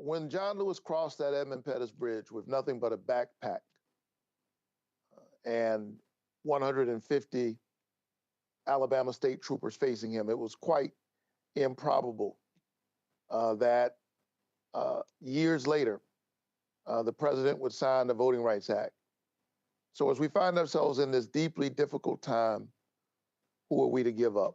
When John Lewis crossed that Edmund Pettus Bridge with nothing but a backpack and 150 Alabama state troopers facing him, it was quite improbable that years later, the president would sign the Voting Rights Act. So as we find ourselves in this deeply difficult time, who are we to give up?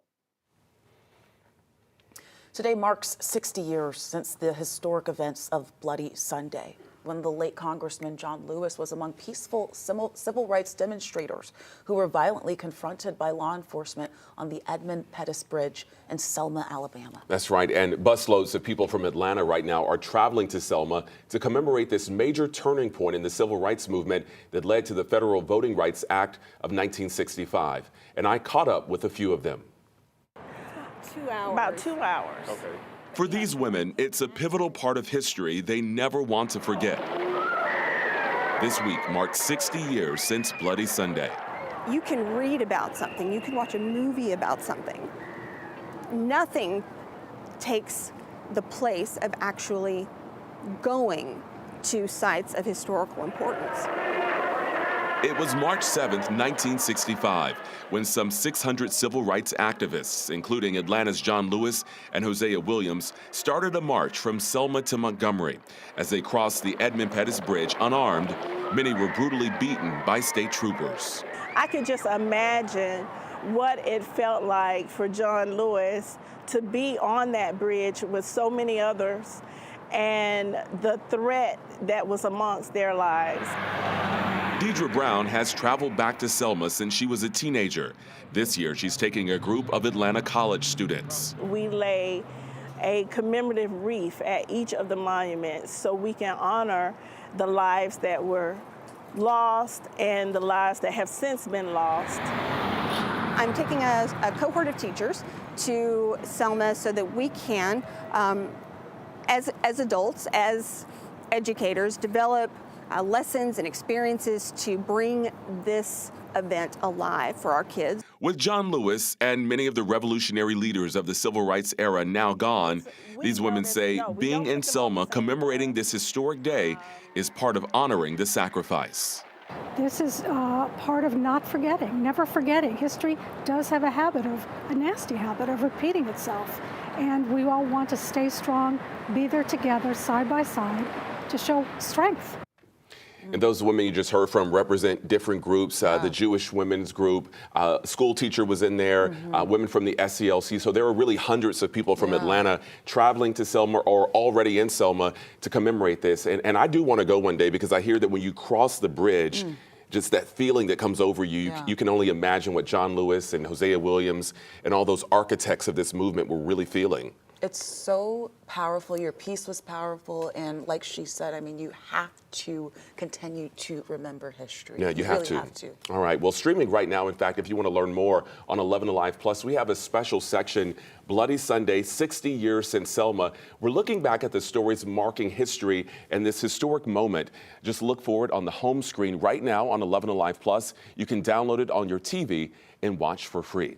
Today marks 60 years since the historic events of Bloody Sunday, when the late Congressman John Lewis was among peaceful civil rights demonstrators who were violently confronted by law enforcement on the Edmund Pettus Bridge in Selma, Alabama. That's right, and busloads of people from Atlanta right now are traveling to Selma to commemorate this major turning point in the civil rights movement that led to the Federal Voting Rights Act of 1965. And I caught up with a few of them. 2 hours. About 2 hours. Okay. For these women, it's a pivotal part of history they never want to forget. This week marked 60 years since Bloody Sunday. You can read about something, you can watch a movie about something. Nothing takes the place of actually going to sites of historical importance. It was March 7th, 1965, when some 600 civil rights activists, including Atlanta's John Lewis and Hosea Williams, started a march from Selma to Montgomery. As they crossed the Edmund Pettus Bridge unarmed, many were brutally beaten by state troopers. I could just imagine what it felt like for John Lewis to be on that bridge with so many others and the threat that was amongst their lives. Deidre Brown has traveled back to Selma since she was a teenager. This year, she's taking a group of Atlanta college students. We lay a commemorative wreath at each of the monuments so we can honor the lives that were lost and the lives that have since been lost. I'm taking a cohort of teachers to Selma so that we can, as adults, as educators, develop lessons and experiences to bring this event alive for our kids. With John Lewis and many of the revolutionary leaders of the civil rights era now gone, these women say being in Selma commemorating this historic day is part of honoring the sacrifice. This is part of not forgetting, never forgetting. History does have a nasty habit of repeating itself. And we all want to stay strong, be there together, side by side, to show strength. And those women you just heard from represent different groups. The Jewish women's group, school teacher was in there, women from the SCLC. So there were really hundreds of people from Atlanta traveling to Selma or already in Selma to commemorate this. And I do want to go one day because I hear that when you cross the bridge, just that feeling that comes over you, you can only imagine what John Lewis and Hosea Williams and all those architects of this movement were really feeling. It's so powerful. Your piece was powerful. And like she said, I mean, you have to continue to remember history. Yeah, you have really to. have to. All right. Well, streaming right now, in fact, if you want to learn more on 11 Alive Plus, we have a special section, Bloody Sunday, 60 years since Selma. We're looking back at the stories marking history and this historic moment. Just look for it on the home screen right now on 11 Alive Plus. You can download it on your TV and watch for free.